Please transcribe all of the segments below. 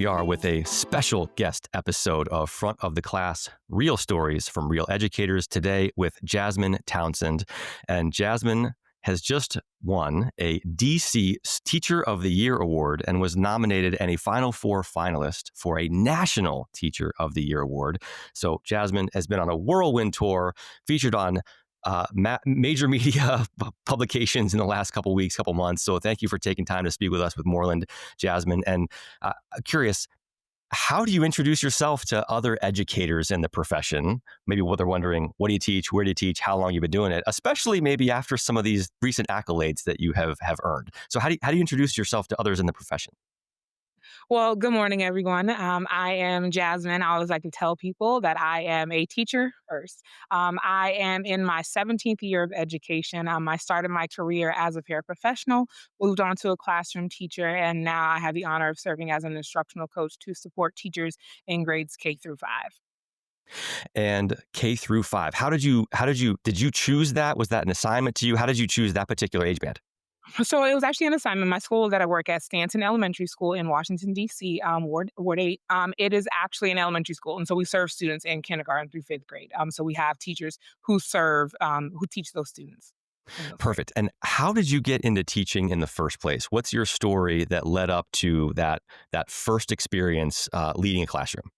we are with a special guest episode of Front of the Class, Real Stories from Real Educators, today with Jazzmyne Townsend. And Jazzmyne has just won a DC Teacher of the Year award and was nominated and a Final Four finalist for a National Teacher of the Year award. So Jazzmyne has been on a whirlwind tour, featured on major media publications in the last couple weeks, couple months. So thank you for taking time to speak with us with Moreland, Jazzmyne. And curious, how do you introduce yourself to other educators in the profession? Maybe what they're wondering, what do you teach? Where do you teach? How long you've been doing it? Especially maybe after some of these recent accolades that you have earned. So how do you introduce yourself to others in the profession? Well, good morning, everyone. I am Jazzmyne. I always like to tell people that I am a teacher first. I am in my 17th year of education. I started my career as a paraprofessional, moved on to a classroom teacher, and now I have the honor of serving as an instructional coach to support teachers in grades K through 5. And K through 5. Did you choose that? Was that an assignment to you? How did you choose that particular age band? So it was actually an assignment. My school that I work at, Stanton Elementary School in Washington, D.C., Ward 8. It is actually an elementary school. And so we serve students in kindergarten through fifth grade. So we have teachers who who teach those students in those grades. Perfect. And how did you get into teaching in the first place? What's your story that led up to that first experience leading a classroom?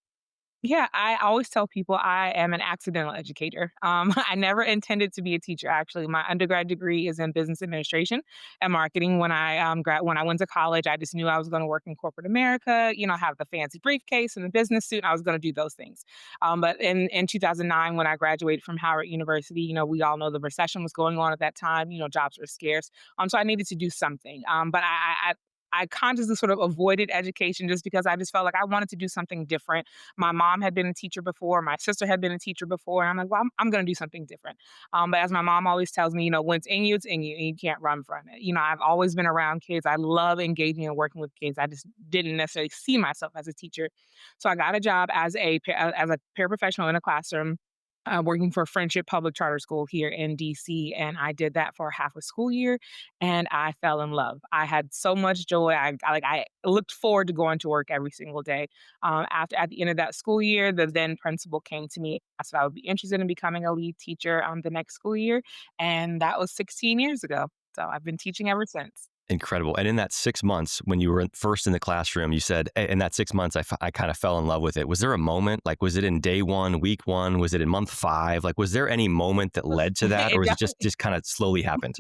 Yeah, I always tell people I am an accidental educator. I never intended to be a teacher. Actually, my undergrad degree is in business administration and marketing. When I went to college, I just knew I was going to work in corporate America. Have the fancy briefcase and the business suit. And I was going to do those things. But in 2009, when I graduated from Howard University, we all know the recession was going on at that time. Jobs were scarce. So I needed to do something. But I consciously sort of avoided education just because I just felt like I wanted to do something different. My mom had been a teacher before. My sister had been a teacher before. And I'm like, well, I'm going to do something different. But as my mom always tells me, when it's in you, it's in you, and you can't run from it. I've always been around kids. I love engaging and working with kids. I just didn't necessarily see myself as a teacher. So I got a job as a paraprofessional in a classroom, working for Friendship Public Charter School here in DC. And I did that for half a school year and I fell in love. I had so much joy. I looked forward to going to work every single day. At the end of that school year, the then principal came to me, asked if I would be interested in becoming a lead teacher the next school year. And that was 16 years ago. So I've been teaching ever since. Incredible. And in that 6 months, when you were first in the classroom, you said, in that 6 months, I kind of fell in love with it. Was there a moment? Like, was it in day one, week one? Was it in month 5? Like, was there any moment that led to that? Or was it just kind of slowly happened?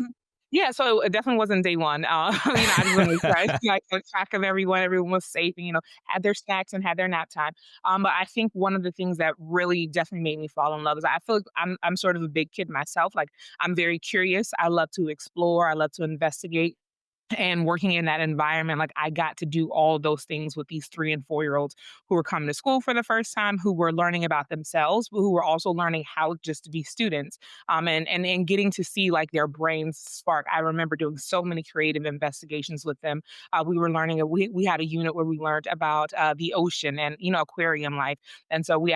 Yeah, so it definitely wasn't day one. I just wanted to try, kept track of everyone. Everyone was safe and, had their snacks and had their nap time. But I think one of the things that really definitely made me fall in love is I feel like I'm sort of a big kid myself. Like, I'm very curious. I love to explore. I love to investigate. And working in that environment, like, I got to do all those things with these 3 and 4-year-olds who were coming to school for the first time, who were learning about themselves, but who were also learning how just to be students, and getting to see like their brains spark. I remember doing so many creative investigations with them. We were learning. We had a unit where we learned about the ocean and aquarium life, and so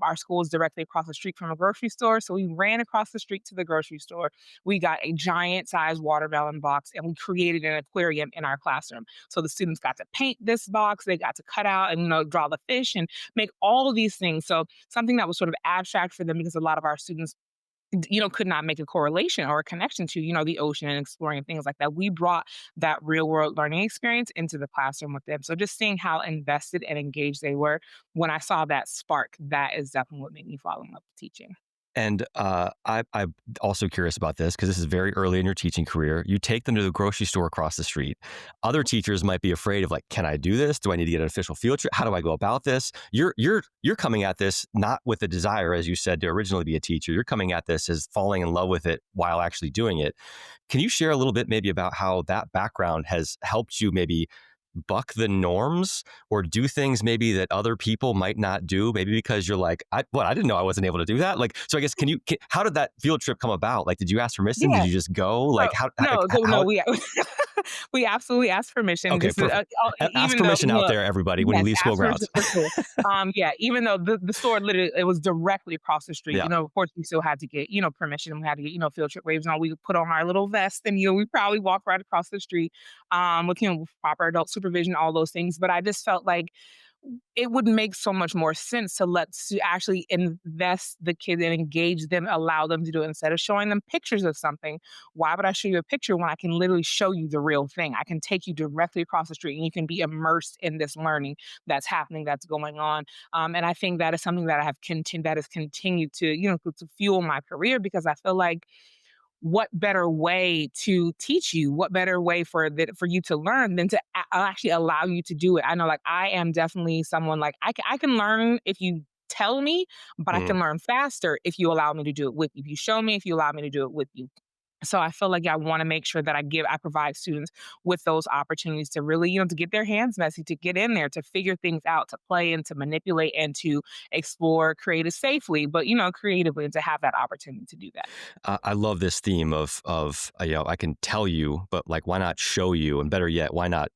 our school is directly across the street from a grocery store, so we ran across the street to the grocery store. We got a giant size watermelon box and we created an aquarium in our classroom. So the students got to paint this box, they got to cut out and draw the fish and make all of these things. So something that was sort of abstract for them because a lot of our students could not make a correlation or a connection to, the ocean and exploring and things like that. We brought that real world learning experience into the classroom with them. So just seeing how invested and engaged they were when I saw that spark, that is definitely what made me fall in love with teaching. And I'm also curious about this because this is very early in your teaching career. You take them to the grocery store across the street. Other teachers might be afraid of, like, can I do this? Do I need to get an official field trip? How do I go about this? You're coming at this not with a desire, as you said, to originally be a teacher. You're coming at this as falling in love with it while actually doing it. Can you share a little bit maybe about how that background has helped you maybe buck the norms or do things maybe that other people might not do, maybe because you're like, I didn't know I wasn't able to do that. Like, so I guess, how did that field trip come about? Like, did you ask permission? Did Yeah. you just go? Like, No, we absolutely asked permission. Okay, Just perfect. Ask even though, permission out there, everybody, when you yes, leave school ask permission grounds. for sure. Yeah, even though the store literally it was directly across the street. Yeah. Of course, we still had to get permission. We had to get field trip waivers on. We would put on our little vest, and we probably walk right across the street, with proper adult supervision, all those things. But I just felt like it would make so much more sense to actually invest the kid and engage them, allow them to do it instead of showing them pictures of something. Why would I show you a picture when I can literally show you the real thing? I can take you directly across the street and you can be immersed in this learning that's happening, that's going on. And I think that is something that I have continued that has continued to, to fuel my career because I feel like what better way to teach you? What better way for you to learn than to actually allow you to do it? I know, like, I am definitely someone like I can learn if you tell me, but I Mm. can learn faster if you allow me to do it with you. If you show me, if you allow me to do it with you. So I feel like I want to make sure that I provide students with those opportunities to really, to get their hands messy, to get in there, to figure things out, to play and to manipulate and to explore creative safely, but creatively, and to have that opportunity to do that. I love this theme of I can tell you, but like why not show you? And better yet, why not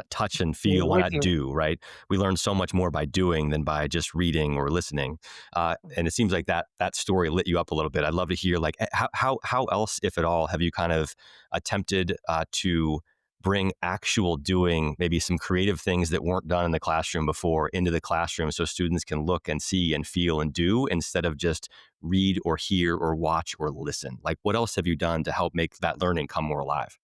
touch and feel? Why With not you. do? Right? We learn so much more by doing than by just reading or listening. And it seems like that story lit you up a little bit. I'd love to hear like how else, if at all, have you kind of attempted to bring actual doing, maybe some creative things that weren't done in the classroom before into the classroom so students can look and see and feel and do instead of just read or hear or watch or listen? Like, what else have you done to help make that learning come more alive?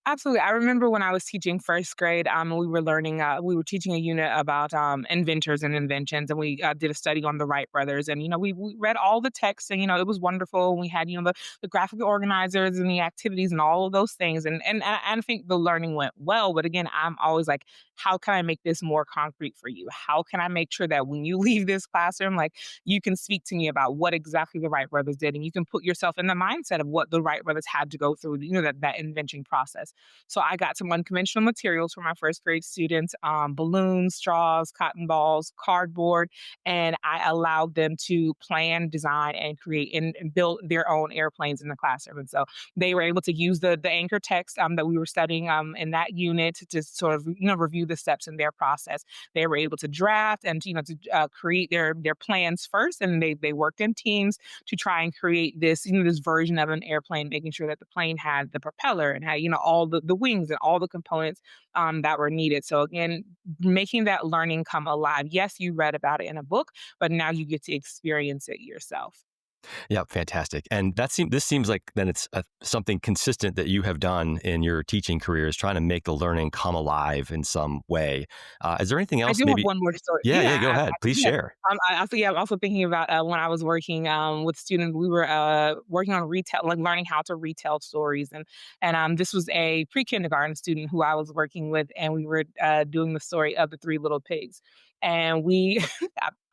Absolutely. I remember when I was teaching first grade, we were teaching a unit about inventors and inventions, and we did a study on the Wright brothers. And, we read all the text, and, it was wonderful. We had, the graphic organizers and the activities and all of those things. And I think the learning went well. But again, I'm always like, how can I make this more concrete for you? How can I make sure that when you leave this classroom, like, you can speak to me about what exactly the Wright brothers did, and you can put yourself in the mindset of what the Wright brothers had to go through, that invention process. So I got some unconventional materials for my first grade students, balloons, straws, cotton balls, cardboard, and I allowed them to plan, design, and create and build their own airplanes in the classroom. And so they were able to use the anchor text that we were studying in that unit to sort of review the steps in their process. They were able to draft and to create their plans first, and they worked in teams to try and create this version of an airplane, making sure that the plane had the propeller and had all the wings and all the components that were needed. So again, making that learning come alive. Yes, you read about it in a book, but now you get to experience it yourself. Yeah, fantastic. And this seems like then it's something consistent that you have done in your teaching career is trying to make the learning come alive in some way. Is there anything I else? do have Maybe. one more story. Yeah, yeah. Go ahead. Please Yeah. share. I'm also thinking about when I was working with students. We were working on retail, like learning how to retell stories, and this was a pre-kindergarten student who I was working with, and we were doing the story of the Three Little Pigs. And we,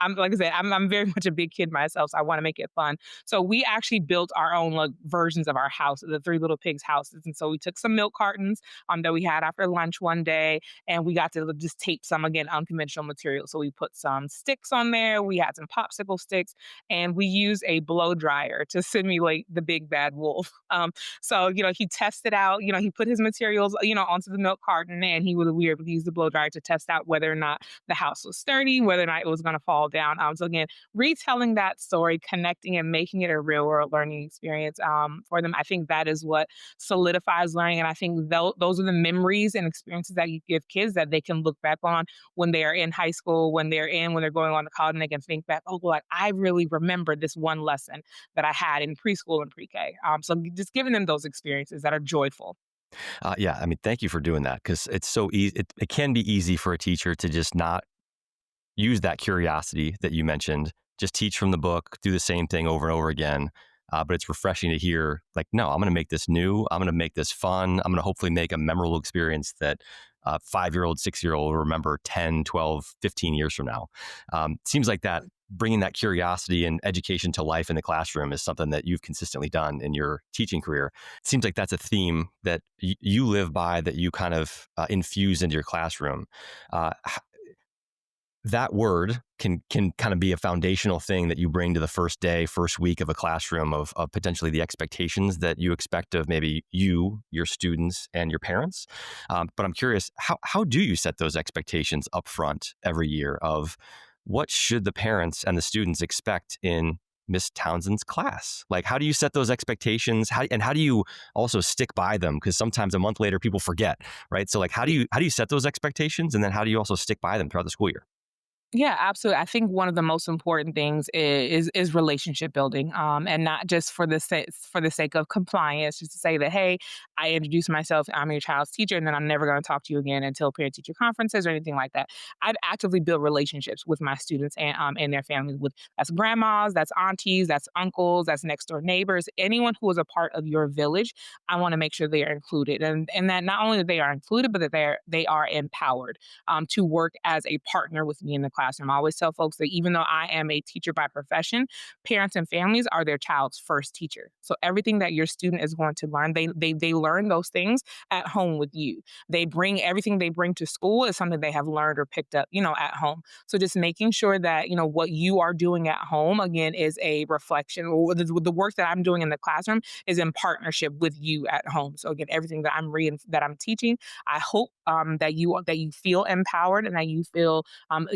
I'm like I said, I'm very much a big kid myself, so I want to make it fun. So we actually built our own like versions of our house, the Three Little Pigs houses. And so we took some milk cartons that we had after lunch one day, and we got to just tape some, again, unconventional material. So we put some sticks on there, we had some popsicle sticks, and we used a blow dryer to simulate the big bad wolf. So he tested out, he put his materials, onto the milk carton, and he was weird, but he used the blow dryer to test out whether or not the house was sturdy, whether or not it was going to fall down. So again, retelling that story, connecting and making it a real world learning experience for them. I think that is what solidifies learning. And I think those are the memories and experiences that you give kids that they can look back on when they are in high school, when they're going on to college, and they can think back, oh, like I really remember this one lesson that I had in preschool and pre-K. So just giving them those experiences that are joyful. Yeah, I mean, thank you for doing that because it's so easy. It can be easy for a teacher to just not use that curiosity that you mentioned, just teach from the book, do the same thing over and over again. But it's refreshing to hear, like, no, I'm going to make this new. I'm going to make this fun. I'm going to hopefully make a memorable experience that 5-year-old, 6-year-old will remember 10, 12, 15 years from now. Seems like that bringing that curiosity and education to life in the classroom is something that you've consistently done in your teaching career. It seems like that's a theme that you live by, that you kind of infuse into your classroom. That word can kind of be a foundational thing that you bring to the first day, first week of a classroom of potentially the expectations that you expect of maybe you, your students, and your parents. But I'm curious, how do you set those expectations up front every year of what should the parents and the students expect in Miss Townsend's class? Like, how do you set those expectations? How do you also stick by them? Because sometimes a month later, people forget, right? So like, how do you set those expectations? And then how do you also stick by them throughout the school year? Yeah, absolutely. I think one of the most important things is relationship building, and not just for the sake of compliance, just to say that, hey, I introduced myself, I'm your child's teacher, and then I'm never going to talk to you again until parent teacher conferences or anything like that. I've actively built relationships with my students and their families. With that's grandmas, that's aunties, that's uncles, that's next door neighbors, anyone who is a part of your village. I want to make sure they are included, and that not only that they are included, but that they are empowered to work as a partner with me in the classroom. I always tell folks that even though I am a teacher by profession, parents and families are their child's first teacher. So everything that your student is going to learn, they learn those things at home with you. They bring everything they bring to school is something they have learned or picked up, at home. So just making sure that what you are doing at home again is a reflection, or the work that I'm doing in the classroom is in partnership with you at home. So again, everything that I'm teaching, I hope that you feel empowered and that you feel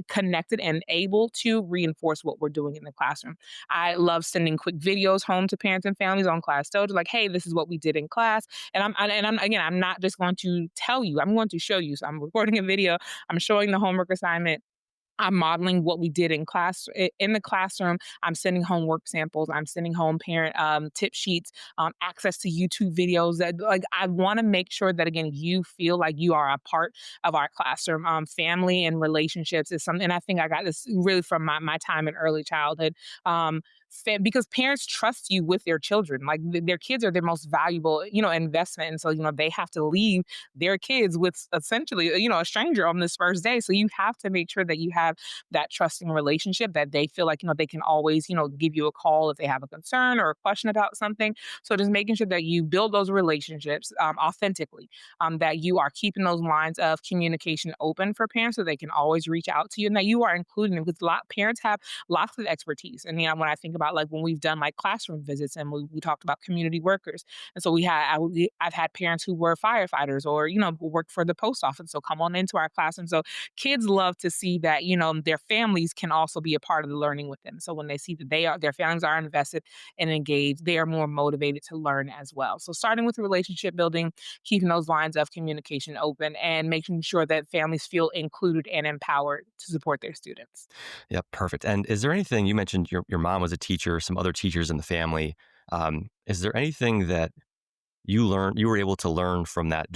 connected and able to reinforce what we're doing in the classroom. I love sending quick videos home to parents and families on Class Dojo, like, "Hey, this is what we did in class." And I'm again, I'm not just going to tell you; I'm going to show you. So I'm recording a video. I'm showing the homework assignment. I'm modeling what we did in the classroom. I'm sending homework samples. I'm sending home parent tip sheets, access to YouTube videos. That like I want to make sure that again you feel like you are a part of our classroom. Family and relationships is something. And I think I got this really from my time in early childhood. Because parents trust you with their children, like their kids are their most valuable, investment, and so they have to leave their kids with essentially, a stranger on this first day. So you have to make sure that you have that trusting relationship that they feel like, they can always, give you a call if they have a concern or a question about something. So just making sure that you build those relationships authentically, that you are keeping those lines of communication open for parents so they can always reach out to you and that you are including them because a lot parents have lots of expertise. And when I think about like when we've done like classroom visits and we talked about community workers, and so I've had parents who were firefighters or who worked for the post office, so come on into our classroom. So kids love to see that their families can also be a part of the learning with them. So when they see that their families are invested and engaged, they are more motivated to learn as well. So starting with relationship building, keeping those lines of communication open, and making sure that families feel included and empowered to support their students. Yep, perfect. And is there anything you mentioned your mom was a teacher, some other teachers in the family? Is there anything that you were able to learn from that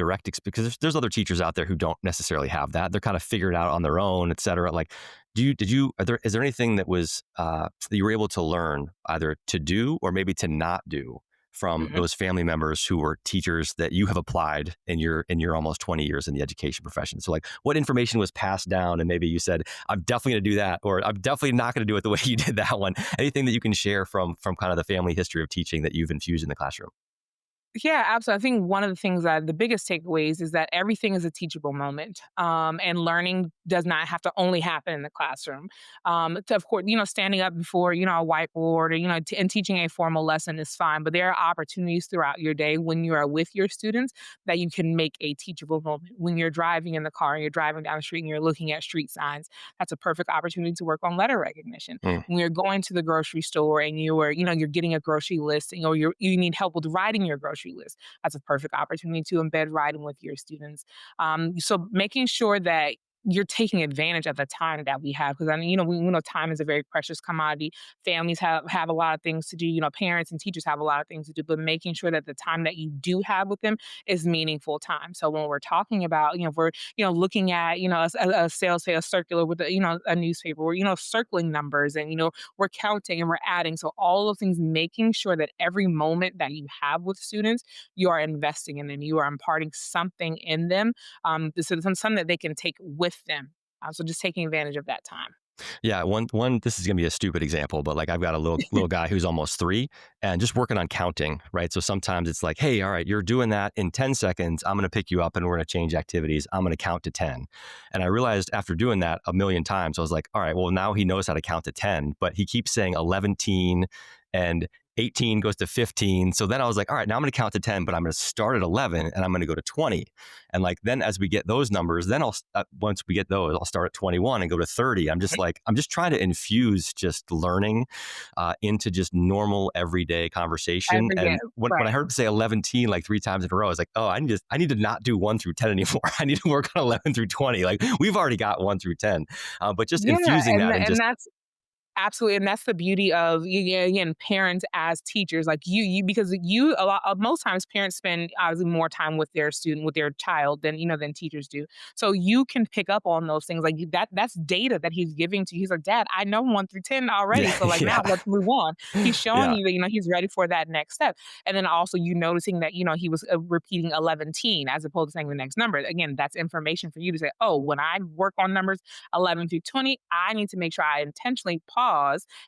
because there's other teachers out there who don't necessarily have that. They're kind of figured out on their own, et cetera. Like, is there anything that was that you were able to learn either to do or maybe to not do from Mhm. those family members who were teachers that you have applied in your almost 20 years in the education profession? So like what information was passed down and maybe you said, I'm definitely going to do that, or I'm definitely not going to do it the way you did that one. Anything that you can share from kind of the family history of teaching that you've infused in the classroom? Yeah, absolutely. I think one of the things that the biggest takeaways is that everything is a teachable moment, and learning does not have to only happen in the classroom. Of course, standing up before a whiteboard or and teaching a formal lesson is fine, but there are opportunities throughout your day when you are with your students that you can make a teachable moment. When you're driving in the car, and you're driving down the street, and you're looking at street signs, that's a perfect opportunity to work on letter recognition. Mm. When you're going to the grocery store and you're getting a grocery list, and you need help with writing your grocery list, that's a perfect opportunity to embed writing with your students. So making sure that you're taking advantage of the time that we have because we know time is a very precious commodity. Families have a lot of things to do. Parents and teachers have a lot of things to do, but making sure that the time that you do have with them is meaningful time. So when we're talking about, if we're looking at a sales say a circular with a newspaper, we're circling numbers and we're counting and we're adding. So all of things, making sure that every moment that you have with students, you are investing in them, you are imparting something in them, so something that they can take with them. So just taking advantage of that time. Yeah, one. This is gonna be a stupid example, but like I've got a little guy who's almost 3, and just working on counting. Right, so sometimes it's like, hey, all right, you're doing that in 10 seconds. I'm gonna pick you up, and we're gonna change activities. I'm gonna count to 10, and I realized after doing that a million times, I was like, all right, well now he knows how to count to 10, but he keeps saying 11, and 18 goes to 15. So then I was like, all right, now I'm going to count to 10, but I'm going to start at 11 and I'm going to go to 20. And like, then as we get those numbers, then once we get those, I'll start at 21 and go to 30. I'm just trying to infuse just learning into just normal everyday conversation. Every day, And when I right. heard him say 11 teen like three times in a row, I was like, oh, I need to not do 1 through 10 anymore. I need to work on 11 through 20. Like we've already got 1 through 10, but just Yeah, infusing that and and just that's absolutely, and that's the beauty of yeah, again, parents as teachers. Like you because you a lot most times parents spend obviously more time with their student, with their child than than teachers do. So you can pick up on those things like that's data that he's giving to you. He's like, Dad, I know 1 through 10 already. yeah, So like now yeah, let's move on. He's showing yeah, you that he's ready for that next step. And then also you noticing that he was repeating 11 teen as opposed to saying the next number. Again, that's information for you to say, oh, when I work on numbers 11 through 20, I need to make sure I intentionally pause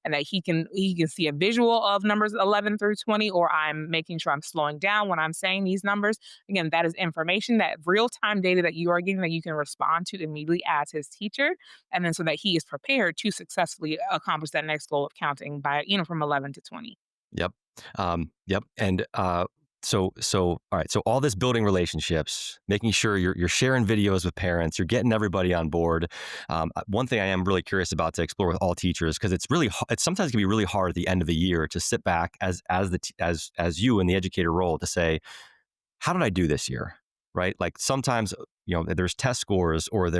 and that he can see a visual of numbers 11 through 20, or I'm making sure I'm slowing down when I'm saying these numbers. Again, that is information, that real-time data that you are getting that you can respond to immediately as his teacher, and then so that he is prepared to successfully accomplish that next goal of counting by, from 11 to 20. yep, yep. And so all right, so all this building relationships, making sure you're sharing videos with parents, you're getting everybody on board. One thing I am really curious about to explore with all teachers, because it's sometimes can be really hard at the end of the year to sit back as you in the educator role to say, how did I do this year? Right? Like sometimes, there's test scores or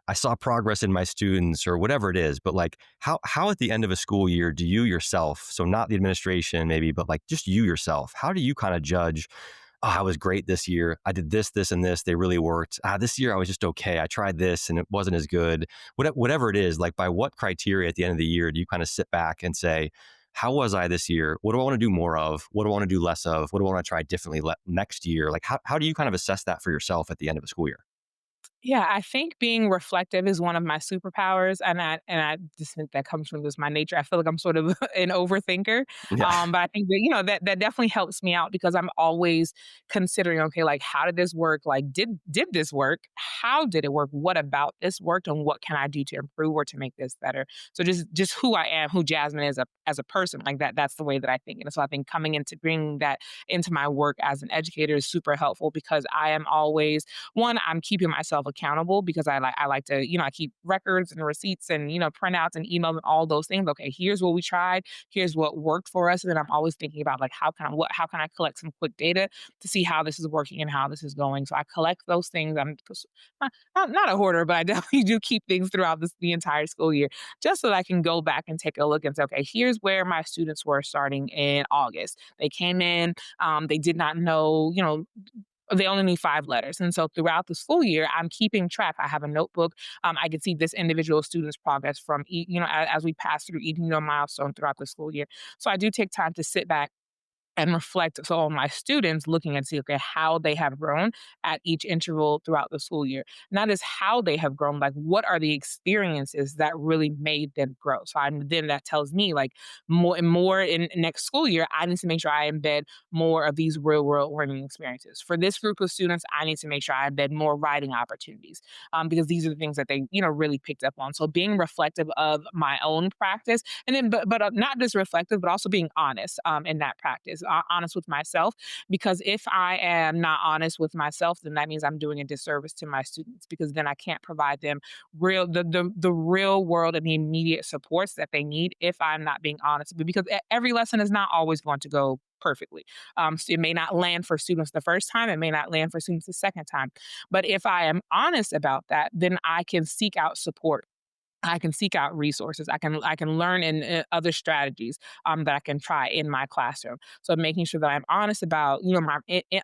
I saw progress in my students or whatever it is, but like how at the end of a school year do you yourself, so not the administration maybe, but like just you yourself, how do you kind of judge, oh, I was great this year. I did this, this, and this. They really worked. This year I was just okay. I tried this and it wasn't as good. Whatever it is, like by what criteria at the end of the year do you kind of sit back and say, how was I this year? What do I want to do more of? What do I want to do less of? What do I want to try differently next year? Like how do you kind of assess that for yourself at the end of a school year? Yeah, I think being reflective is one of my superpowers, and I just think that comes from just my nature. I feel like I'm sort of an overthinker, Yeah. but I think that that definitely helps me out because I'm always considering, okay, like how did this work? Like did this work? How did it work? What about this worked, and what can I do to improve or to make this better? So just who I am, who Jazzmyne is as a person, like that. That's the way that I think, and so I think coming into bringing that into my work as an educator is super helpful because I am always one, I'm keeping myself accountable because I like to, I keep records and receipts and, printouts and emails and all those things. Okay, here's what we tried, here's what worked for us. And then I'm always thinking about like how can I collect some quick data to see how this is working and how this is going. So I collect those things. I'm not a hoarder, but I definitely do keep things throughout the entire school year just so that I can go back and take a look and say, okay, here's where my students were starting in August. They came in, they did not know, they only need 5 letters. And so throughout the school year, I'm keeping track. I have a notebook. I can see this individual student's progress from, as we pass through each, milestone throughout the school year. So I do take time to sit back and reflect so on my students looking and see, okay, how they have grown at each interval throughout the school year. Not as how they have grown, like what are the experiences that really made them grow. So then that tells me like more and more in next school year, I need to make sure I embed more of these real world learning experiences. For this group of students, I need to make sure I embed more writing opportunities because these are the things that they, really picked up on. So being reflective of my own practice and then, but not just reflective, but also being honest in that practice, honest with myself. Because if I am not honest with myself, then that means I'm doing a disservice to my students because then I can't provide them the real world and the immediate supports that they need if I'm not being honest. But because every lesson is not always going to go perfectly. So it may not land for students the first time, it may not land for students the second time. But if I am honest about that, then I can seek out support. I can seek out resources. I can learn in other strategies that I can try in my classroom. So making sure that I'm honest about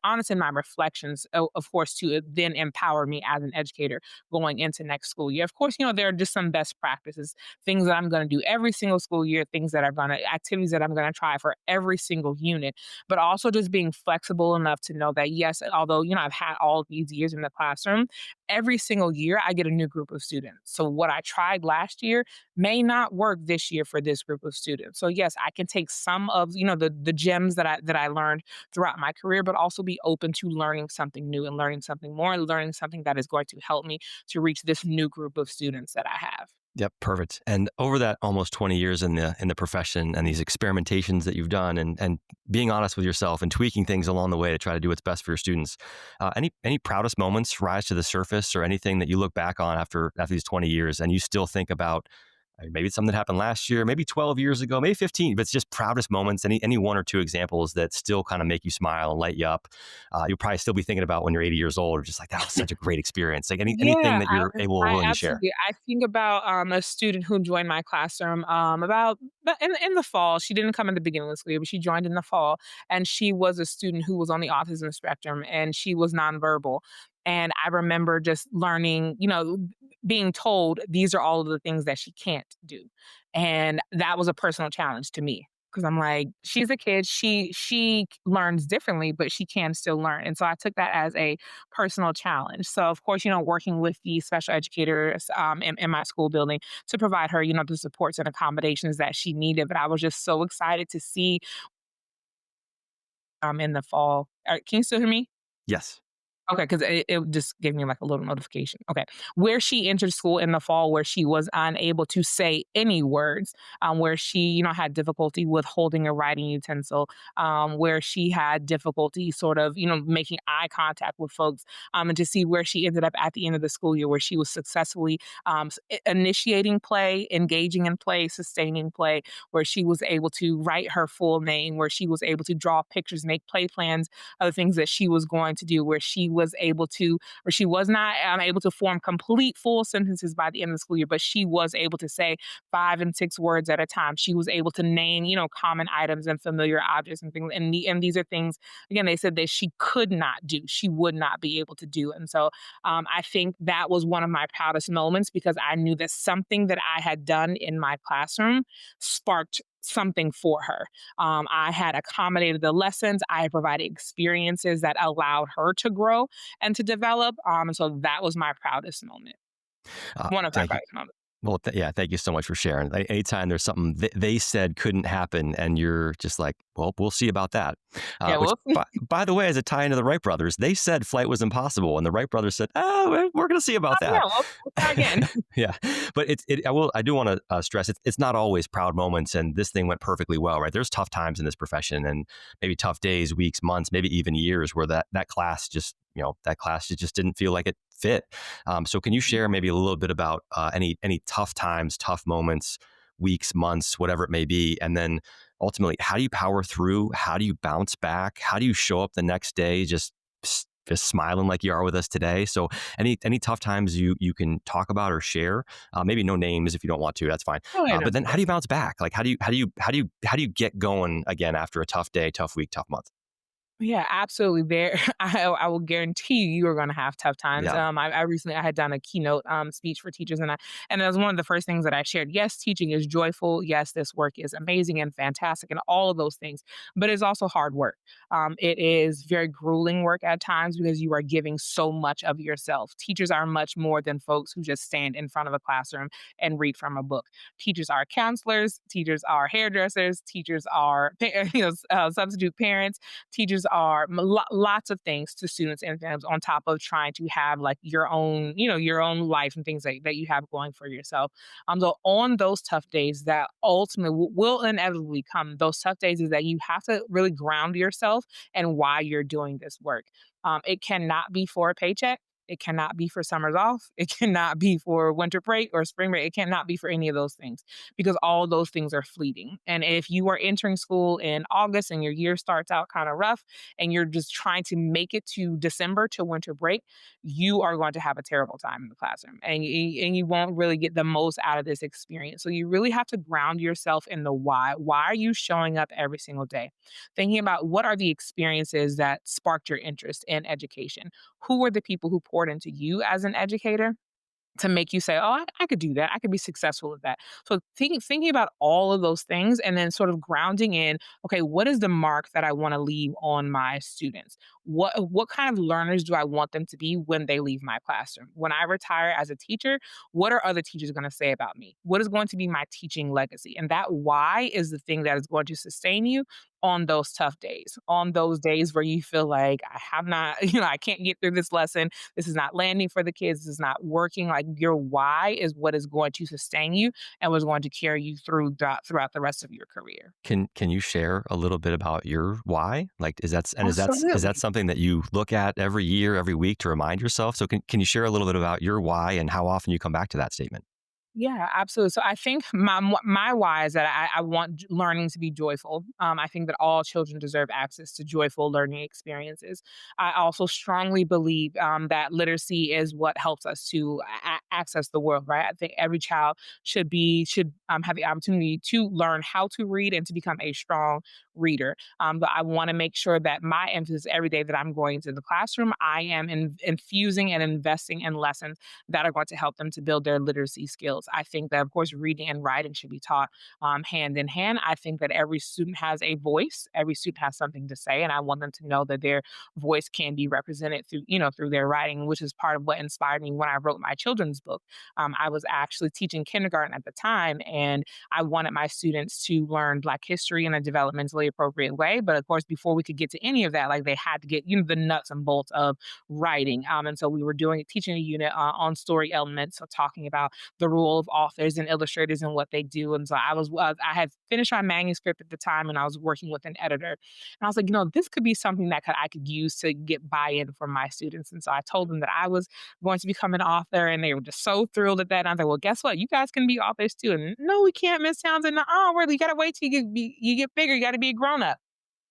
honest in my reflections, of course, to then empower me as an educator going into next school year. Of course, there are just some best practices, things that I'm going to do every single school year, things that I'm going to activities that I'm going to try for every single unit, but also just being flexible enough to know that yes, although I've had all of these years in the classroom, every single year I get a new group of students. So what I tried last year may not work this year for this group of students. So yes, I can take some of, the gems that I learned throughout my career, but also be open to learning something new and learning something more and learning something that is going to help me to reach this new group of students that I have. Yep, perfect. And over that almost 20 years in the profession and these experimentations that you've done and being honest with yourself and tweaking things along the way to try to do what's best for your students, any proudest moments rise to the surface or anything that you look back on after these 20 years and you still think about maybe it's something that happened last year, maybe 12 years ago, maybe 15, but it's just proudest moments, any one or two examples that still kind of make you smile and light you up. You'll probably still be thinking about when you're 80 years old or just like, that was such a great experience. Like anything Yeah, that you're I willing to share. absolutely I think about, a student who joined my classroom, about in the fall. She didn't come in the beginning of the school year, but she joined in the fall, and she was a student who was on the autism spectrum, and she was nonverbal. And I remember just learning, being told these are all of the things that she can't do, and that was a personal challenge to me. Because 'cause I'm like, "She's a kid, she learns differently, but she can still learn." And so I took that as a personal challenge. So, of course, working with the special educators in my school building to provide her, the supports and accommodations that she needed. But I was just so excited to see in the fall. Can you still hear me? Yes. Okay, because it just gave me like a little notification. Okay. Where she entered school in the fall, where she was unable to say any words, where she, had difficulty with holding a writing utensil, where she had difficulty sort of, making eye contact with folks, and to see where she ended up at the end of the school year, where she was successfully initiating play, engaging in play, sustaining play, where she was able to write her full name, where she was able to draw pictures, make play plans of the things that she was going to do, where she was able to, or she was not able to form complete full sentences by the end of the school year, but she was able to say 5 and 6 words at a time. She was able to name, common items and familiar objects and things. And these are things, again, they said that she could not do, she would not be able to do. And so I think that was one of my proudest moments because I knew that something that I had done in my classroom sparked something for her. I had accommodated the lessons. I had provided experiences that allowed her to grow and to develop. And so that was my proudest moment. One of my Thank you. proudest moments. Well, yeah, thank you so much for sharing. Anytime there's something they said couldn't happen, and you're just like, well, we'll see about that. Yeah, Which, we'll see. by the way, as a tie into the Wright brothers, they said flight was impossible, and the Wright brothers said, "Oh, we're going to see about Yeah, that." we'll try again. Yeah, but I do want to stress it's not always proud moments, and this thing went perfectly well, right? There's tough times in this profession, and maybe tough days, weeks, months, maybe even years, where that class just just didn't feel like it fit. So can you share maybe a little bit about any tough times, tough moments, weeks, months, whatever it may be, and then ultimately, how do you power through? How do you bounce back? How do you show up the next day just smiling like you are with us today? So any tough times you can talk about or share, maybe no names if you don't want to, that's fine. Oh, yeah, no. But then how do you bounce back? Like how do you get going again after a tough day, tough week, tough month? Yeah, absolutely. There, I will guarantee you are going to have tough times. Yeah. I recently I had done a keynote speech for teachers, and it was one of the first things that I shared. Yes, teaching is joyful. Yes, this work is amazing and fantastic, and all of those things. But it's also hard work. It is very grueling work at times because you are giving so much of yourself. Teachers are much more than folks who just stand in front of a classroom and read from a book. Teachers are counselors. Teachers are hairdressers. Teachers are substitute parents. Teachers are lots of things to students and families on top of trying to have like your own life and things that you have going for yourself. So on those tough days that ultimately will inevitably come, those tough days is that you have to really ground yourself and why you're doing this work. It cannot be for a paycheck. It cannot be for summers off. It cannot be for winter break or spring break. It cannot be for any of those things because all those things are fleeting. And if you are entering school in August and your year starts out kind of rough and you're just trying to make it to December to winter break, you are going to have a terrible time in the classroom and you won't really get the most out of this experience. So you really have to ground yourself in the why. Why are you showing up every single day? Thinking about what are the experiences that sparked your interest in education? Who were the people who poured into you as an educator to make you say, "Oh, I could do that. I could be successful at that." So thinking about all of those things and then sort of grounding in, okay, what is the mark that I want to leave on my students? what kind of learners do I want them to be when they leave my classroom? When I retire as a teacher, what are other teachers going to say about me? What is going to be my teaching legacy? And that why is the thing that is going to sustain you on those tough days, on those days where you feel like I have not, I can't get through this lesson. This is not landing for the kids. This is not working. Like your why is what is going to sustain you and was going to carry you throughout the rest of your career. Can you share a little bit about your why? Like, is that Absolutely. something that you look at every year, every week to remind yourself? So can you share a little bit about your why and how often you come back to that statement? Yeah, absolutely. So I think my why is that I want learning to be joyful. I think that all children deserve access to joyful learning experiences. I also strongly believe that literacy is what helps us to access the world. Right. I think every child should have the opportunity to learn how to read and to become a strong reader. But I want to make sure that my emphasis every day that I'm going to the classroom, I am infusing and investing in lessons that are going to help them to build their literacy skills. I think that, of course, reading and writing should be taught hand in hand. I think that every student has a voice, every student has something to say, and I want them to know that their voice can be represented through their writing, which is part of what inspired me when I wrote my children's book. I was actually teaching kindergarten at the time, and I wanted my students to learn Black history in a developmentally appropriate way. But of course, before we could get to any of that, like they had to get the nuts and bolts of writing. And so we were teaching a unit on story elements, so talking about the role of authors and illustrators and what they do. And so I had finished my manuscript at the time, and I was working with an editor. And I was like, this could be something that I could use to get buy-in from my students. And so I told them that I was going to become an author, and they were just so thrilled at that. And I was like, well, guess what? You guys can be authors too. And no, we can't, Miss Townsend. Oh, really? You gotta wait till you get bigger. You gotta be a grown up.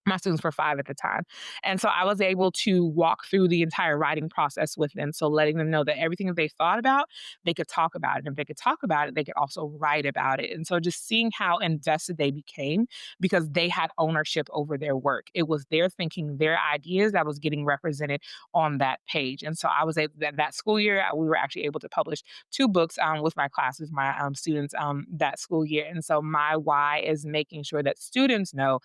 My students were 5 at the time. And so I was able to walk through the entire writing process with them. So letting them know that everything that they thought about, they could talk about it. And if they could talk about it, they could also write about it. And so just seeing how invested they became because they had ownership over their work. It was their thinking, their ideas that was getting represented on that page. And so I was able that school year, we were actually able to publish 2 books with my classes, my students that school year. And so my why is making sure that students know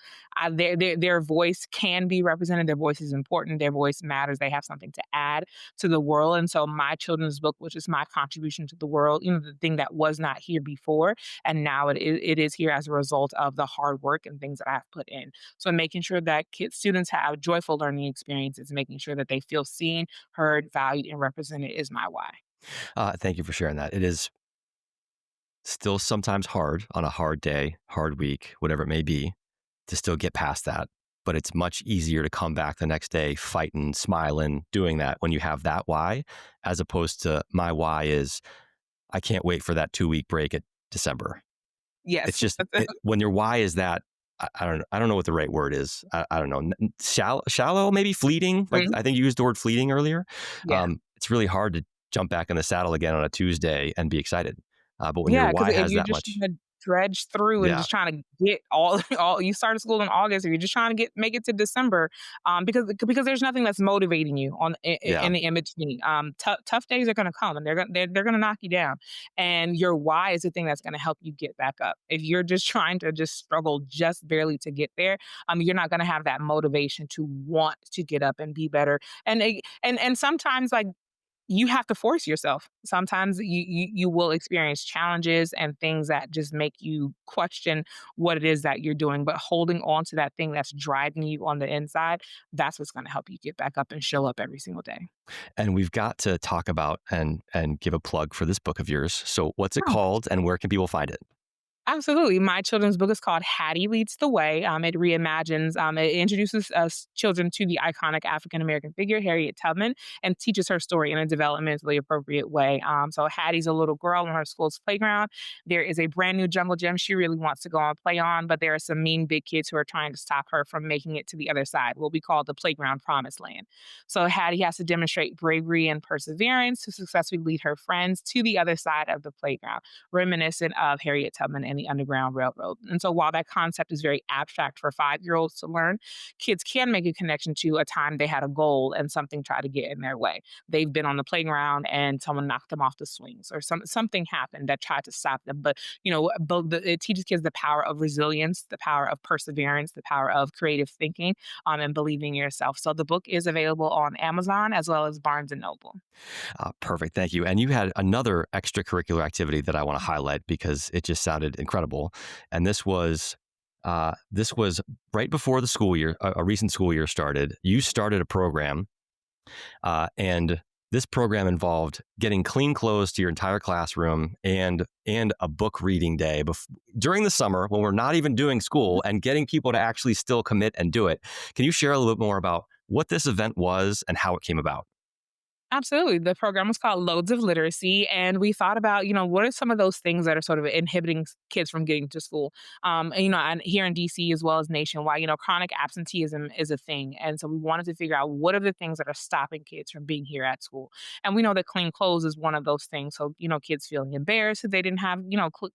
their voice can be represented. Their voice is important. Their voice matters. They have something to add to the world. And so my children's book, which is my contribution to the world, the thing that was not here before, and now it is here as a result of the hard work and things that I've put in. So making sure that students have joyful learning experiences, making sure that they feel seen, heard, valued, and represented is my why. Thank you for sharing that. It is still sometimes hard on a hard day, hard week, whatever it may be, to still get past that. But it's much easier to come back the next day fighting, smiling, doing that when you have that why, as opposed to my why is I can't wait for that 2-week break at December. It's Yes. just when your why is that I don't know what the right word is. I don't know, shallow, maybe fleeting. Like Mhm. I think you used the word fleeting earlier. Yeah. It's really hard to jump back in the saddle again on a Tuesday and be excited. But when your Yeah, because why if has you're that just much, trying to dredge through and yeah, just trying to get all all you started school in August, or you're just trying to make it to December, because there's nothing that's motivating you yeah. in the in between. Tough days are gonna come, and they're gonna knock you down, and your why is the thing that's gonna help you get back up. If you're just trying to just struggle just barely to get there, you're not gonna have that motivation to want to get up and be better. And sometimes like you have to force yourself. Sometimes you will experience challenges and things that just make you question what it is that you're doing, but holding on to that thing that's driving you on the inside, that's what's gonna help you get back up and show up every single day. And we've got to talk about and give a plug for this book of yours. So what's it called and where can people find it? Absolutely. My children's book is called Hattie Leads the Way. It introduces us children to the iconic African American figure, Harriet Tubman, and teaches her story in a developmentally appropriate way. So Hattie's a little girl on her school's playground. There is a brand new jungle gym she really wants to go and play on, but there are some mean big kids who are trying to stop her from making it to the other side, what we call the playground promised land. So Hattie has to demonstrate bravery and perseverance to successfully lead her friends to the other side of the playground, reminiscent of Harriet Tubman and the Underground Railroad. And so while that concept is very abstract for 5-year-olds to learn, kids can make a connection to a time they had a goal and something tried to get in their way. They've been on the playground and someone knocked them off the swings, or something happened that tried to stop them. But it teaches kids the power of resilience, the power of perseverance, the power of creative thinking, and believing in yourself. So the book is available on Amazon as well as Barnes and Noble. Perfect. Thank you. And you had another extracurricular activity that I want to highlight because it just sounded incredible. And this was right before the school year, a recent school year started. You started a program, and this program involved getting clean clothes to your entire classroom and a book reading day during the summer when we're not even doing school, and getting people to actually still commit and do it. Can you share a little bit more about what this event was and how it came about? Absolutely. The program was called Loads of Literacy. And we thought about, what are some of those things that are sort of inhibiting kids from getting to school? And here in DC as well as nationwide, chronic absenteeism is a thing. And so we wanted to figure out what are the things that are stopping kids from being here at school. And we know that clean clothes is one of those things. So, kids feeling embarrassed if they didn't have,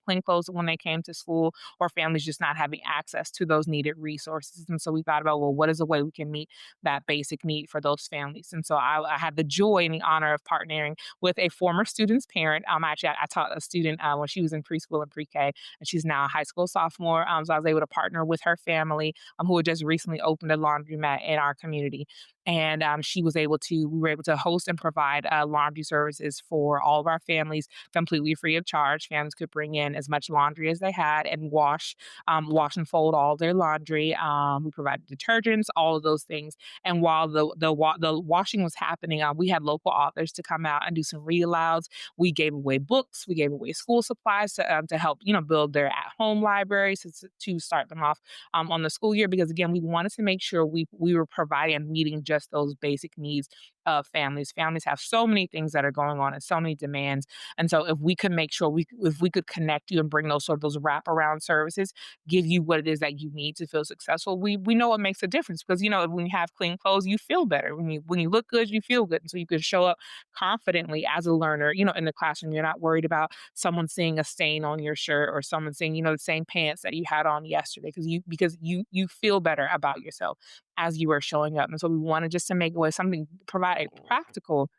clean clothes when they came to school, or families just not having access to those needed resources. And so we thought about, well, what is a way we can meet that basic need for those families? And so I had the joy and the honor of partnering with a former student's parent. Actually, I taught a student when she was in preschool and pre-K, and she's now a high school sophomore. So I was able to partner with her family, who had just recently opened a laundromat in our community. And we were able to host and provide laundry services for all of our families completely free of charge. Families could bring in as much laundry as they had and wash and fold all their laundry. We provided detergents, all of those things. And while the washing was happening, we had local authors to come out and do some read alouds. We gave away books, we gave away school supplies to help build their at home libraries to start them off on the school year. Because again, we wanted to make sure we were providing and meeting just those basic needs of families. Families have so many things that are going on and so many demands. And so if we could make sure if we could connect you and bring those wraparound services, give you what it is that you need to feel successful, we know it makes a difference. Because when you have clean clothes, you feel better. When you look good, you feel good. And so you can show up confidently as a learner, in the classroom. You're not worried about someone seeing a stain on your shirt, or someone seeing, the same pants that you had on yesterday, because you feel better about yourself as you are showing up. And so we wanted just to make it was something, provide a practical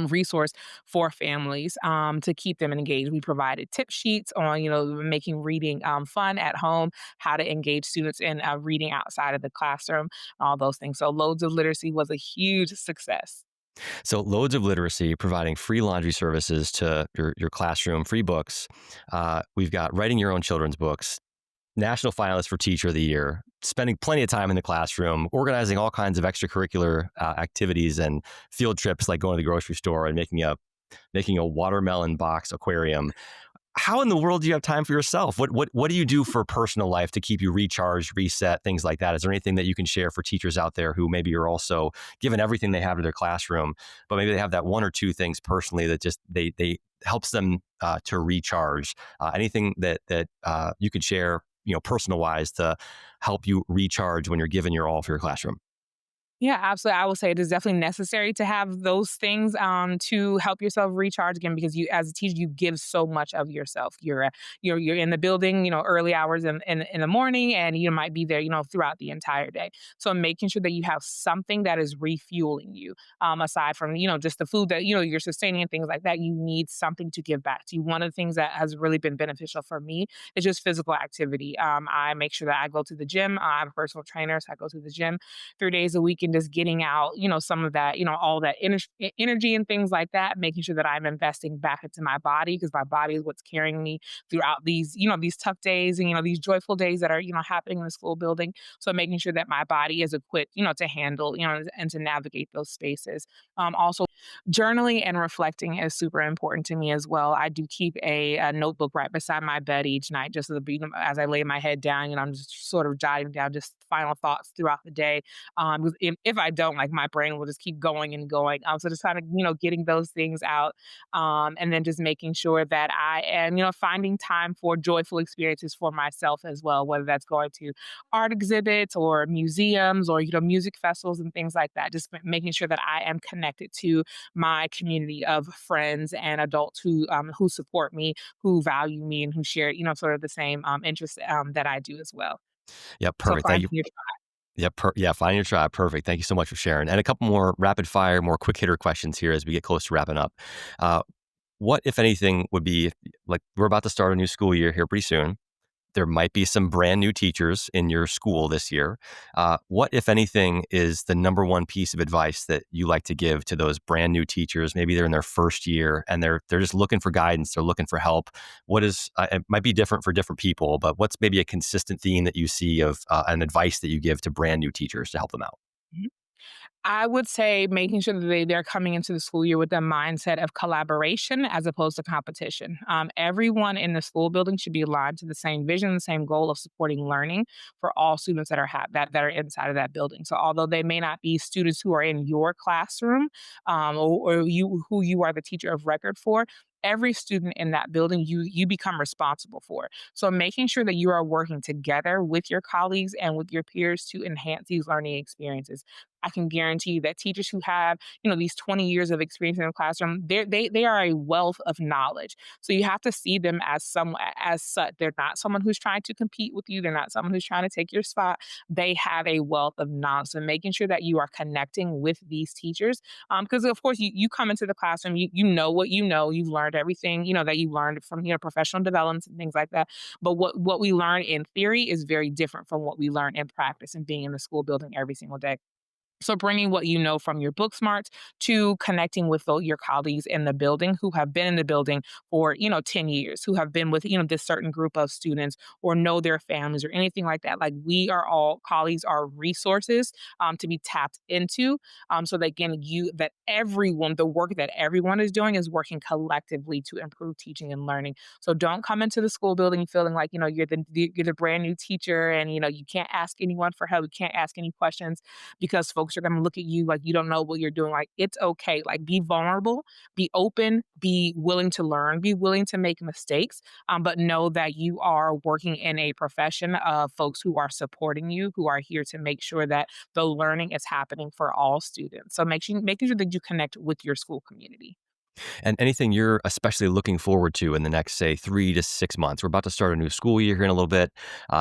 resource for families to keep them engaged. We provided tip sheets on, making reading fun at home, how to engage students in reading outside of the classroom, all those things. So Loads of Literacy was a huge success. So, Loads of Literacy, providing free laundry services to your classroom, free books. We've got writing your own children's books, national finalist for Teacher of the Year, spending plenty of time in the classroom, organizing all kinds of extracurricular activities and field trips, like going to the grocery store and making a watermelon box aquarium. How in the world do you have time for yourself? What do you do for personal life to keep you recharged, reset, things like that? Is there anything that you can share for teachers out there who maybe are also given everything they have to their classroom, but maybe they have that one or two things personally that just they helps them to recharge? Anything that you could share, personal wise, to help you recharge when you're giving your all for your classroom? Yeah, absolutely. I would say it is definitely necessary to have those things to help yourself recharge again, because you, as a teacher, you give so much of yourself. You're in the building, early hours in the morning, and you might be there, throughout the entire day. So making sure that you have something that is refueling you, aside from just the food that you're sustaining and things like that. You need something to give back to you. One of the things that has really been beneficial for me is just physical activity. I make sure that I go to the gym. I'm a personal trainer, so I go to the gym 3 days a week, and just getting out, some of that, all that energy and things like that, making sure that I'm investing back into my body, because my body is what's carrying me throughout these tough days and, these joyful days that are, happening in the school building. So making sure that my body is equipped, to handle, and to navigate those spaces. Also, journaling and reflecting is super important to me as well. I do keep a notebook right beside my bed each night, just as I lay my head down, I'm just sort of jotting down just final thoughts throughout the day. if I don't, like, my brain will just keep going and going. So just kind of, getting those things out, and then just making sure that I am, finding time for joyful experiences for myself as well, whether that's going to art exhibits or museums or, music festivals and things like that. Just making sure that I am connected to my community of friends and adults who support me, who value me, and who share, sort of the same interests that I do as well. Yeah, So perfect. Thank finding you. your Yeah, find your tribe. Perfect. Thank you so much for sharing. And a couple more rapid fire, more quick hitter questions here as we get close to wrapping up. Uh, what, if anything, would be like we're about to start a new school year here pretty soon. There might be some brand new teachers in your school this year. What, if anything, is the number one piece of advice that you like to give to those brand new teachers? Maybe they're in their first year and they're just looking for guidance. They're looking for help. What is it might be different for different people, but what's maybe a consistent theme that you see of an advice that you give to brand new teachers to help them out? tribe. I would say making sure that they're coming into the school year with a mindset of collaboration as opposed to competition. Everyone in the school building should be aligned to the same vision, the same goal of supporting learning for all students that are that are inside of that building. So although they may not be students who are in your classroom, or you who you are the teacher of record for, every student in that building you become responsible for. So making sure that you are working together with your colleagues and with your peers to enhance these learning experiences. I can guarantee you that teachers who have, these 20 years of experience in the classroom, they are a wealth of knowledge. So you have to see them as as such. They're not someone who's trying to compete with you. They're not someone who's trying to take your spot. They have a wealth of knowledge. So making sure that you are connecting with these teachers, because of course you come into the classroom, you know what you know, you've learned everything that you learned from professional developments and things like that. But what we learn in theory is very different from what we learn in practice and being in the school building every single day. So bringing what you know from your book smarts to connecting with your colleagues in the building who have been in the building for, 10 years, who have been with, this certain group of students or know their families or anything like that. Like we are all colleagues are resources to be tapped into. So that again, that everyone, the work that everyone is doing is working collectively to improve teaching and learning. So don't come into the school building feeling like, you're the brand new teacher and, you can't ask anyone for help. You can't ask any questions because folks are going to look at you like you don't know what you're doing. Like, it's okay. Like, be vulnerable, be open, be willing to learn, be willing to make mistakes, but know that you are working in a profession of folks who are supporting you, who are here to make sure that the learning is happening for all students. So making sure that you connect with your school community. And anything you're especially looking forward to in the next, say, 3 to 6 months? We're about to start a new school year here in a little bit.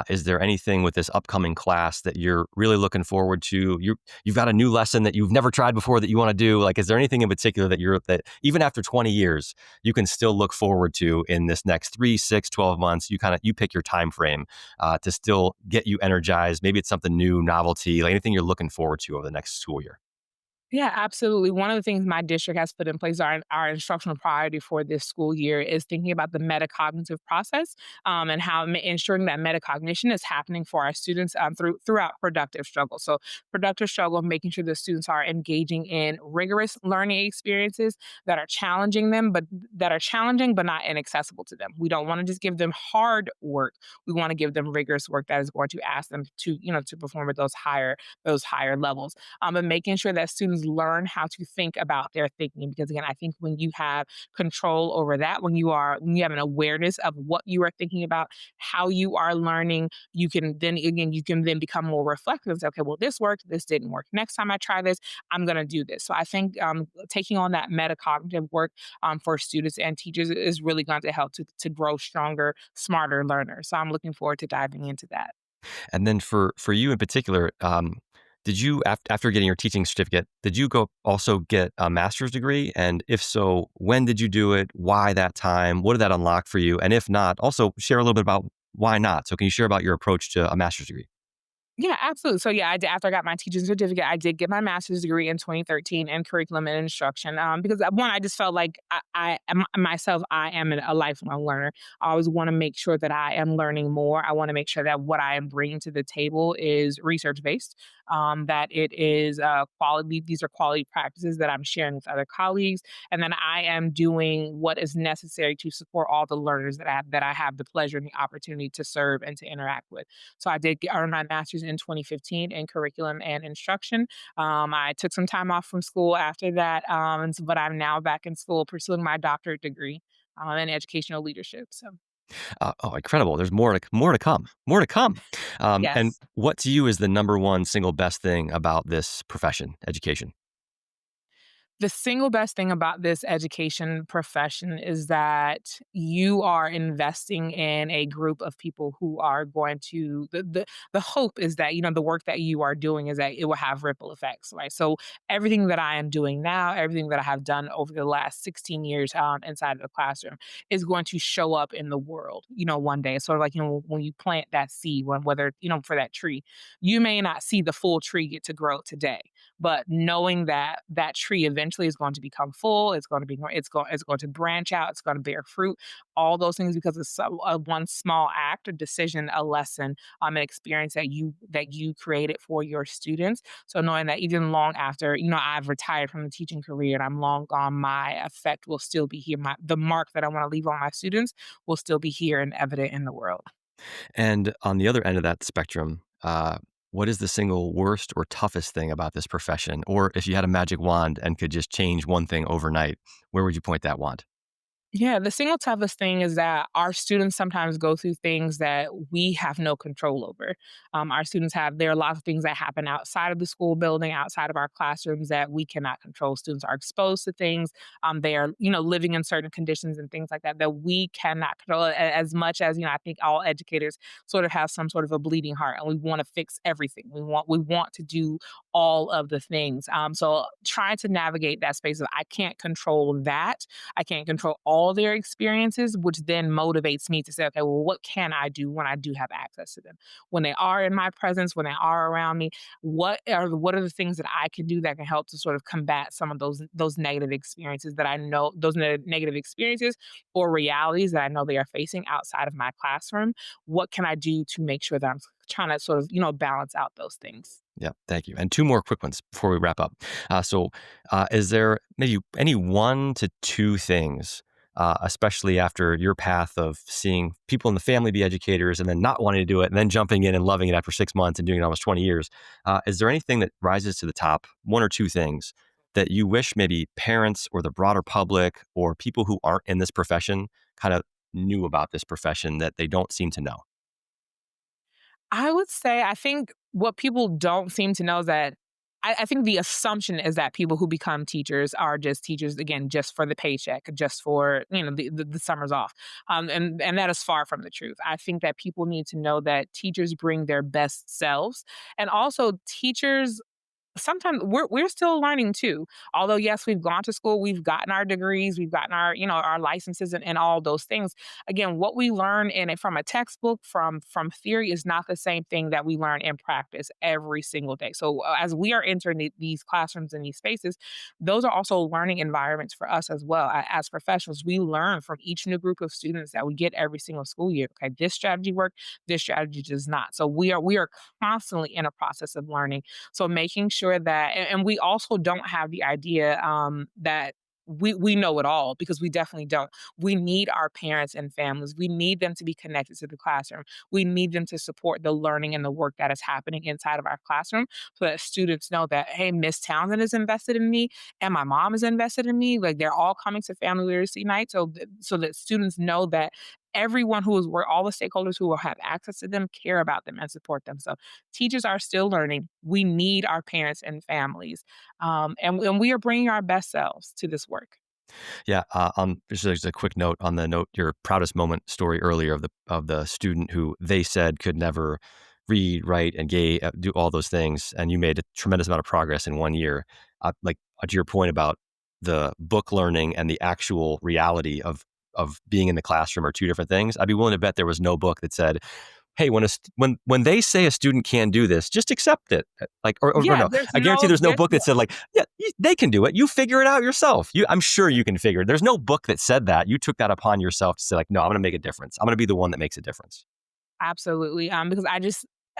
Is there anything with this upcoming class that you're really looking forward to? You've got a new lesson that you've never tried before that you want to do. Like, is there anything in particular that even after 20 years you can still look forward to in this next 3, 6, 12 months? You pick your time frame to still get you energized. Maybe it's something new, novelty, like anything you're looking forward to over the next school year. Yeah, absolutely. One of the things my district has put in place, our instructional priority for this school year, is thinking about the metacognitive process, and how ensuring that metacognition is happening for our students throughout productive struggle. So, productive struggle, making sure the students are engaging in rigorous learning experiences that are challenging but not inaccessible to them. We don't want to just give them hard work. We want to give them rigorous work that is going to ask them to to perform at those higher levels, and making sure that students learn how to think about their thinking. Because again, I think when you have control over that, when you have an awareness of what you are thinking about, how you are learning, you can then become more reflective and say, okay, well, this worked, this didn't work. Next time I try this, I'm going to do this. So I think taking on that metacognitive work for students and teachers is really going to help to grow stronger, smarter learners. So I'm looking forward to diving into that. And then for you in particular, did you after getting your teaching certificate, did you go also get a master's degree? And if so, when did you do it? Why that time? What did that unlock for you? And if not, also share a little bit about why not. So can you share about your approach to a master's degree? Yeah, absolutely. So yeah, after I got my teaching certificate, I did get my master's degree in 2013 in curriculum and instruction. Because one, I just felt like I am a lifelong learner. I always want to make sure that I am learning more. I want to make sure that what I am bringing to the table is research based. That it is quality. These are quality practices that I'm sharing with other colleagues, and then I am doing what is necessary to support all the learners that I have the pleasure and the opportunity to serve and to interact with. So I did earn my master's in 2015 in curriculum and instruction. I took some time off from school after that, but I'm now back in school pursuing my doctorate degree in educational leadership. So, Oh, incredible! There's more to come. More to come. And yes. what to you is the number one single best thing about this profession, education? The single best thing about this education profession is that you are investing in a group of people who are going to the hope is that, the work that you are doing is that it will have ripple effects, right? So everything that I am doing now, everything that I have done over the last 16 years inside of the classroom is going to show up in the world, one day. It's sort of like, when you plant that seed, whether, for that tree, you may not see the full tree get to grow today, but knowing that that tree eventually is going to become full, it's going to branch out, it's going to bear fruit, all those things because of one small act, a decision, a lesson, an experience that you created for your students. So knowing that even long after I've retired from the teaching career and I'm long gone, my effect will still be here. The mark that I want to leave on my students will still be here and evident in the world. And on the other end of that spectrum, what is the single worst or toughest thing about this profession? Or if you had a magic wand and could just change one thing overnight, where would you point that wand? Yeah, the single toughest thing is that our students sometimes go through things that we have no control over. Our students there are a lot of things that happen outside of the school building, outside of our classrooms that we cannot control. Students are exposed to things. They are, living in certain conditions and things like that that we cannot control. As much as, I think all educators sort of have some sort of a bleeding heart and we want to fix everything. We want to do all of the things. So trying to navigate that space of I can't control that. I can't control all their experiences, which then motivates me to say, okay, well, what can I do when I do have access to them? When they are in my presence, when they are around me, what are the things that I can do that can help to sort of combat some of those negative experiences that I know those negative experiences or realities that I know they are facing outside of my classroom? What can I do to make sure that I'm trying to sort of, balance out those things? Yeah, thank you. And two more quick ones before we wrap up. Is there maybe any one to two things, especially after your path of seeing people in the family be educators and then not wanting to do it and then jumping in and loving it after 6 months and doing it almost 20 years? Is there anything that rises to the top, one or two things that you wish maybe parents or the broader public or people who aren't in this profession kind of knew about this profession that they don't seem to know? I would say I think what people don't seem to know is that I think the assumption is that people who become teachers are just teachers again, just for the paycheck, just for the summers off, and that is far from the truth. I think that people need to know that teachers bring their best selves, and also teachers sometimes we're still learning too. Although yes, we've gone to school, we've gotten our degrees, we've gotten our our licenses and all those things. Again, what we learn in it from a textbook, from theory, is not the same thing that we learn in practice every single day. So as we are entering these classrooms and these spaces, those are also learning environments for us as well. As professionals, we learn from each new group of students that we get every single school year. Okay, this strategy worked, this strategy does not. So we are constantly in a process of learning, so making sure that and we also don't have the idea, that we know it all because we definitely don't. We need our parents and families. We need them to be connected to the classroom. We need them to support the learning and the work that is happening inside of our classroom so that students know that, hey, Miss Townsend is invested in me and my mom is invested in me. Like they're all coming to family literacy night. So that students know that everyone who is where all the stakeholders who will have access to them care about them and support them. So teachers are still learning. We need our parents and families, and we are bringing our best selves to this work. Yeah, just a quick note on the note your proudest moment story earlier of the student who they said could never read, write, and do all those things, and you made a tremendous amount of progress in 1 year. To your point about the book learning and the actual reality of being in the classroom are two different things. I'd be willing to bet there was no book that said, "Hey, when they say a student can do this, just accept it." Or Yeah, no, I guarantee there's no book that said like, "Yeah, they can do it. You figure it out yourself." I'm sure you can figure it. There's no book that said that. You took that upon yourself to say like, "No, I'm going to make a difference. I'm going to be the one that makes a difference." absolutely, because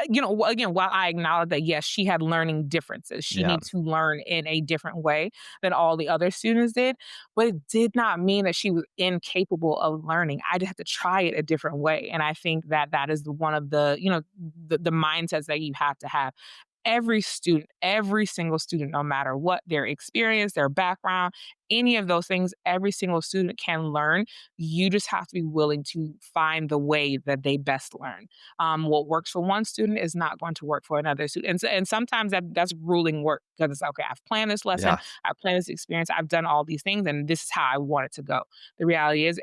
again, while I acknowledge that, yes, she had learning differences, she Yeah. needs to learn in a different way than all the other students did, but it did not mean that she was incapable of learning. I just had to try it a different way. And I think that that is one of the, the mindsets that you have to have. Every student, every single student, no matter what their experience, their background, any of those things, every single student can learn. You just have to be willing to find the way that they best learn. What works for one student is not going to work for another student. And sometimes that's ruling work because it's okay. I've planned this lesson, Yeah. I've planned this experience, I've done all these things, and this is how I want it to go. The reality is,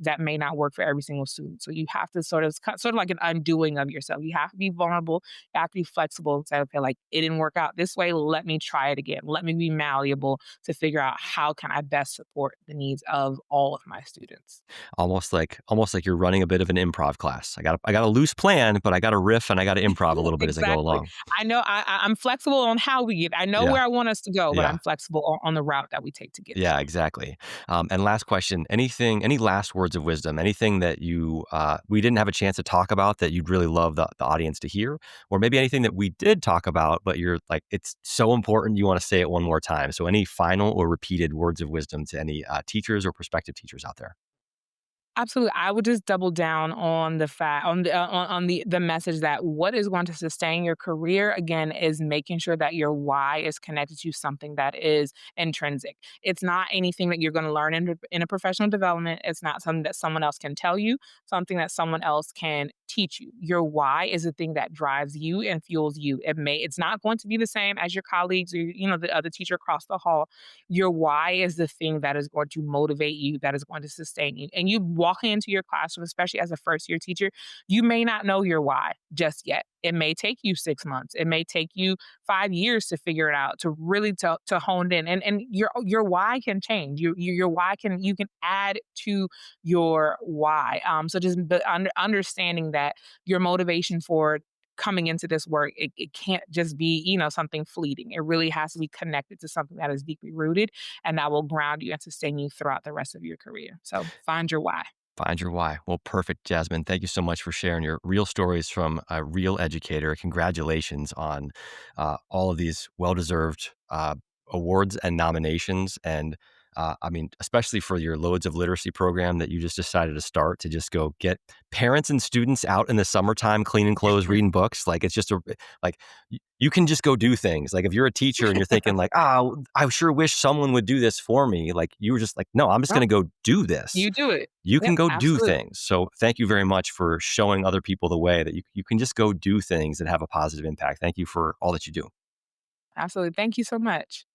that may not work for every single student. So you have to sort of like an undoing of yourself. You have to be vulnerable, you have to be flexible and say, okay, like it didn't work out this way. Let me try it again. Let me be malleable to figure out how can I best support the needs of all of my students. Almost like you're running a bit of an improv class. I got a loose plan, but I got a riff and I got to improv a little bit as I go Exactly. along. I know I'm flexible on how we get. I know Yeah. where I want us to go, but Yeah. I'm flexible on the route that we take to get Yeah, there. exactly. And last question, any last words of wisdom, anything that we didn't have a chance to talk about that you'd really love the audience to hear, or maybe anything that we did talk about, but you're like, it's so important, you want to say it one more time. So any final or repeated words of wisdom to any teachers or prospective teachers out there? Absolutely. I would just double down on the fact on the message that what is going to sustain your career again is making sure that your why is connected to something that is intrinsic. It's not anything that you're going to learn in a professional development. It's not something that someone else can tell you, something that someone else can teach you. Your why is the thing that drives you and fuels you. It's not going to be the same as your colleagues or the other teacher across the hall. Your why is the thing that is going to motivate you, that is going to sustain you. And you walking into your classroom, especially as a first year teacher, you may not know your why just yet. It may take you 6 months. It may take you 5 years to figure it out, to really to hone in. And your why can change. Your why you can add to your why. So just understanding that your motivation for coming into this work, it can't just be, something fleeting. It really has to be connected to something that is deeply rooted and that will ground you and sustain you throughout the rest of your career. So find your why. Find your why. Well, perfect, Jazzmyne. Thank you so much for sharing your real stories from a real educator. Congratulations on all of these well-deserved awards and nominations. And I mean, especially for your Loads of Literacy program that you just decided to start to just go get parents and students out in the summertime cleaning clothes, reading books. Like it's just like you can just go do things. Like if you're a teacher and you're thinking like, I sure wish someone would do this for me. Like you were just like, no, I'm just going Nope, to go do this. you do it. You can Yep, go do absolutely. things. So thank you very much for showing other people the way that you can just go do things that have a positive impact. Thank you for all that you do. Absolutely. Thank you so much.